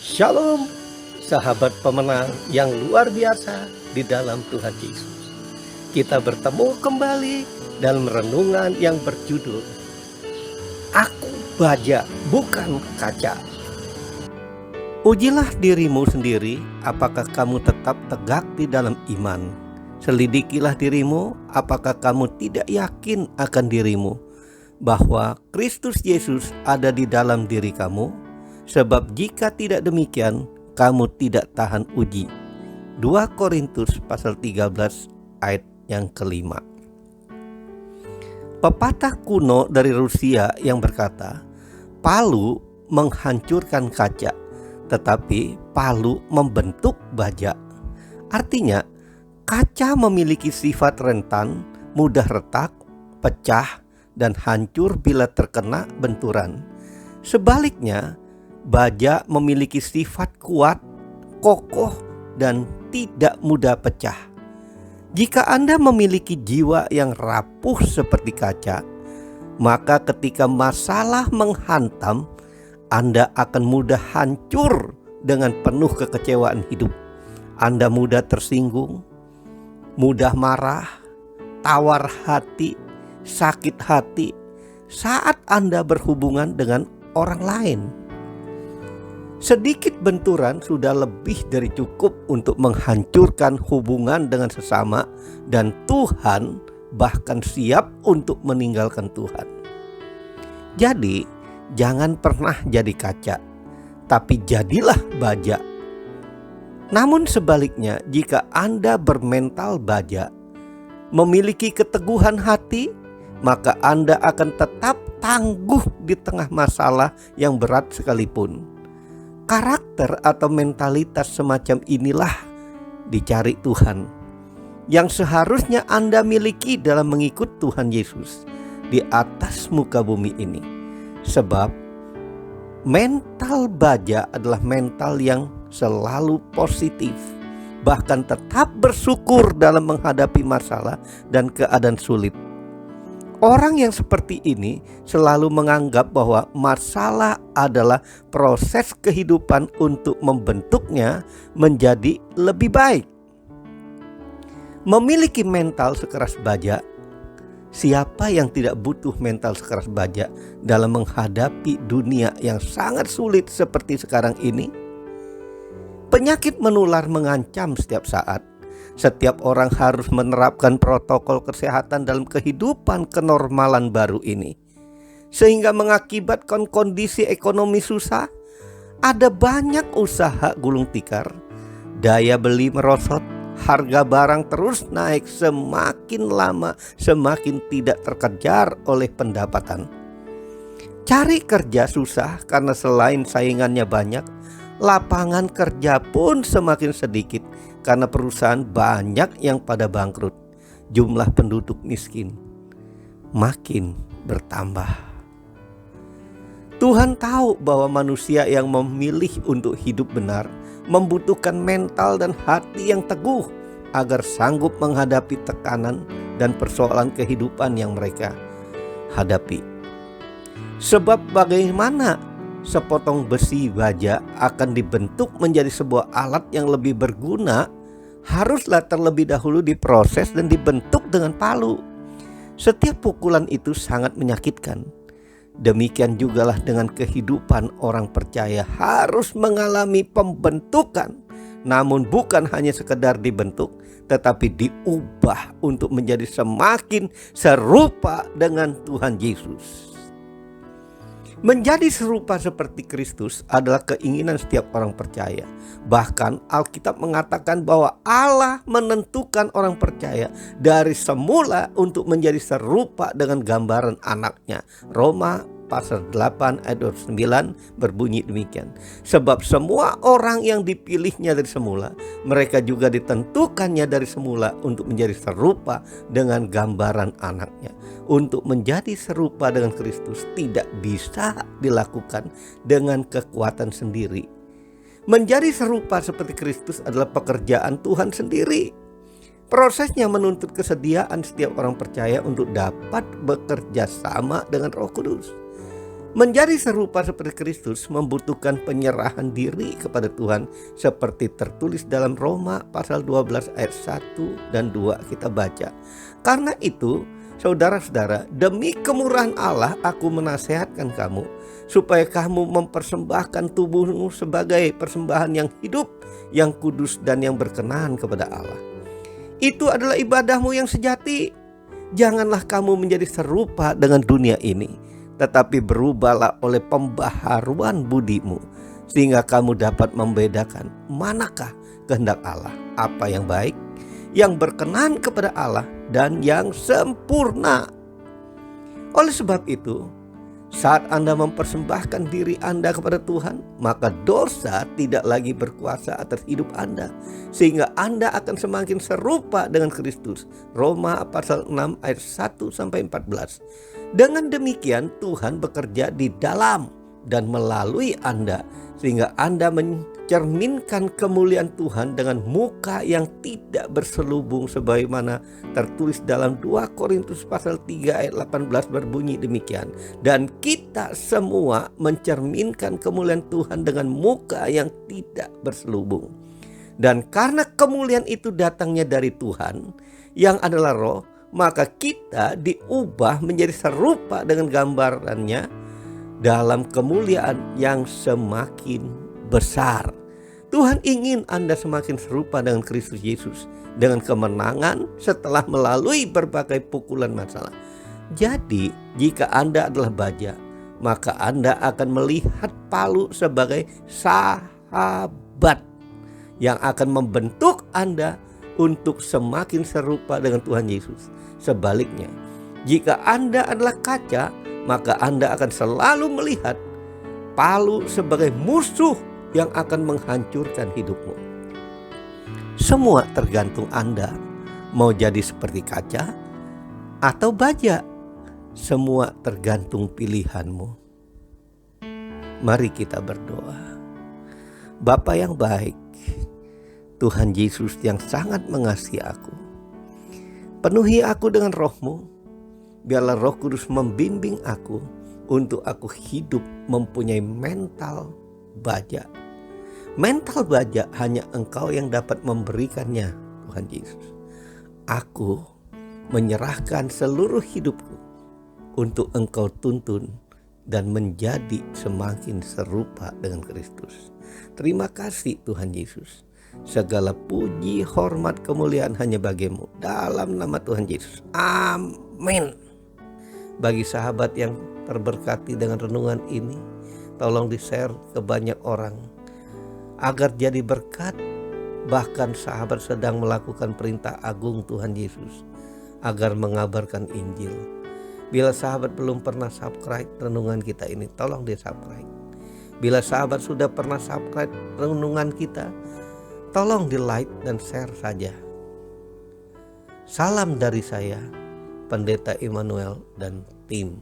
Shalom, sahabat pemenang yang luar biasa di dalam Tuhan Yesus. Kita bertemu kembali dalam renungan yang berjudul Aku Baja Bukan Kaca. Ujilah dirimu sendiri, apakah kamu tetap tegak di dalam iman. Selidikilah dirimu, apakah kamu tidak yakin akan dirimu, bahwa Kristus Yesus ada di dalam diri kamu. Sebab jika tidak demikian, kamu tidak tahan uji. 2 Korintus pasal 13 ayat yang kelima. Pepatah kuno dari Rusia yang berkata, palu menghancurkan kaca, tetapi palu membentuk baja. Artinya, kaca memiliki sifat rentan, mudah retak, pecah, dan hancur bila terkena benturan. Sebaliknya, baja memiliki sifat kuat, kokoh, dan tidak mudah pecah. Jika Anda memiliki jiwa yang rapuh seperti kaca, maka ketika masalah menghantam, Anda akan mudah hancur dengan penuh kekecewaan hidup. Anda mudah tersinggung, mudah marah, tawar hati, sakit hati saat Anda berhubungan dengan orang lain. Sedikit benturan sudah lebih dari cukup untuk menghancurkan hubungan dengan sesama, dan Tuhan bahkan siap untuk meninggalkan Tuhan. Jadi, jangan pernah jadi kaca, tapi jadilah baja. Namun sebaliknya, jika Anda bermental baja, memiliki keteguhan hati, maka Anda akan tetap tangguh di tengah masalah yang berat sekalipun. Karakter atau mentalitas semacam inilah dicari Tuhan, yang seharusnya Anda miliki dalam mengikut Tuhan Yesus di atas muka bumi ini. Sebab mental baja adalah mental yang selalu positif, bahkan tetap bersyukur dalam menghadapi masalah dan keadaan sulit. Orang yang seperti ini selalu menganggap bahwa masalah adalah proses kehidupan untuk membentuknya menjadi lebih baik. Memiliki mental sekeras baja, siapa yang tidak butuh mental sekeras baja dalam menghadapi dunia yang sangat sulit seperti sekarang ini? Penyakit menular mengancam setiap saat. Setiap orang harus menerapkan protokol kesehatan dalam kehidupan kenormalan baru ini. Sehingga mengakibatkan kondisi ekonomi susah, ada banyak usaha gulung tikar, daya beli merosot, harga barang terus naik, semakin lama semakin tidak terkejar oleh pendapatan. Cari kerja susah karena selain saingannya banyak, lapangan kerja pun semakin sedikit karena perusahaan banyak yang pada bangkrut. Jumlah penduduk miskin makin bertambah. Tuhan tahu bahwa manusia yang memilih untuk hidup benar membutuhkan mental dan hati yang teguh agar sanggup menghadapi tekanan dan persoalan kehidupan yang mereka hadapi. Sebab bagaimana sepotong besi baja akan dibentuk menjadi sebuah alat yang lebih berguna, haruslah terlebih dahulu diproses dan dibentuk dengan palu. Setiap pukulan itu sangat menyakitkan. Demikian jugalah dengan kehidupan orang percaya harus mengalami pembentukan, namun bukan hanya sekedar dibentuk, tetapi diubah untuk menjadi semakin serupa dengan Tuhan Yesus. Menjadi serupa seperti Kristus adalah keinginan setiap orang percaya. Bahkan Alkitab mengatakan bahwa Allah menentukan orang percaya dari semula untuk menjadi serupa dengan gambaran anaknya. Roma pasal 8 ayat 29 berbunyi demikian. Sebab semua orang yang dipilihnya dari semula, mereka juga ditentukannya dari semula untuk menjadi serupa dengan gambaran anaknya. Untuk menjadi serupa dengan Kristus tidak bisa dilakukan dengan kekuatan sendiri. Menjadi serupa seperti Kristus adalah pekerjaan Tuhan sendiri. Prosesnya menuntut kesediaan setiap orang percaya untuk dapat bekerja sama dengan Roh Kudus. Menjadi serupa seperti Kristus membutuhkan penyerahan diri kepada Tuhan seperti tertulis dalam Roma pasal 12 ayat 1 dan 2 kita baca. Karena itu, saudara-saudara, demi kemurahan Allah aku menasehatkan kamu supaya kamu mempersembahkan tubuhmu sebagai persembahan yang hidup, yang kudus dan yang berkenan kepada Allah. Itu adalah ibadahmu yang sejati. Janganlah kamu menjadi serupa dengan dunia ini, tetapi berubahlah oleh pembaharuan budimu, sehingga kamu dapat membedakan manakah kehendak Allah, apa yang baik, yang berkenan kepada Allah, dan yang sempurna. Oleh sebab itu, saat Anda mempersembahkan diri Anda kepada Tuhan, maka dosa tidak lagi berkuasa atas hidup Anda, sehingga Anda akan semakin serupa dengan Kristus. Roma pasal 6 ayat 1-14. Dengan demikian Tuhan bekerja di dalam dan melalui Anda, sehingga Anda mencerminkan kemuliaan Tuhan dengan muka yang tidak berselubung, sebagaimana tertulis dalam 2 Korintus pasal 3 ayat 18 berbunyi demikian. Dan kita semua mencerminkan kemuliaan Tuhan dengan muka yang tidak berselubung. Dan karena kemuliaan itu datangnya dari Tuhan yang adalah Roh, maka kita diubah menjadi serupa dengan gambarannya dalam kemuliaan yang semakin besar. Tuhan ingin Anda semakin serupa dengan Kristus Yesus dengan kemenangan setelah melalui berbagai pukulan masalah. Jadi, jika Anda adalah baja, maka Anda akan melihat palu sebagai sahabat yang akan membentuk Anda untuk semakin serupa dengan Tuhan Yesus. Sebaliknya, jika Anda adalah kaca, maka Anda akan selalu melihat palu sebagai musuh yang akan menghancurkan hidupmu. Semua tergantung Anda mau jadi seperti kaca atau baja. Semua tergantung pilihanmu. Mari kita berdoa. Bapa yang baik, Tuhan Yesus yang sangat mengasihi aku, penuhi aku dengan Roh-Mu. Biarlah Roh Kudus membimbing aku untuk aku hidup mempunyai mental baja. Mental baja hanya Engkau yang dapat memberikannya, Tuhan Yesus. Aku menyerahkan seluruh hidupku untuk Engkau tuntun dan menjadi semakin serupa dengan Kristus. Terima kasih Tuhan Yesus. Segala puji, hormat, kemuliaan hanya bagimu. Dalam nama Tuhan Yesus. Amin. Bagi sahabat yang terberkati dengan renungan ini, tolong di-share ke banyak orang agar jadi berkat. Bahkan sahabat sedang melakukan perintah agung Tuhan Yesus agar mengabarkan Injil. Bila sahabat belum pernah subscribe renungan kita ini, tolong di-subscribe. Bila sahabat sudah pernah subscribe renungan kita, tolong di-like dan share saja. Salam dari saya, Pendeta Immanuel dan tim.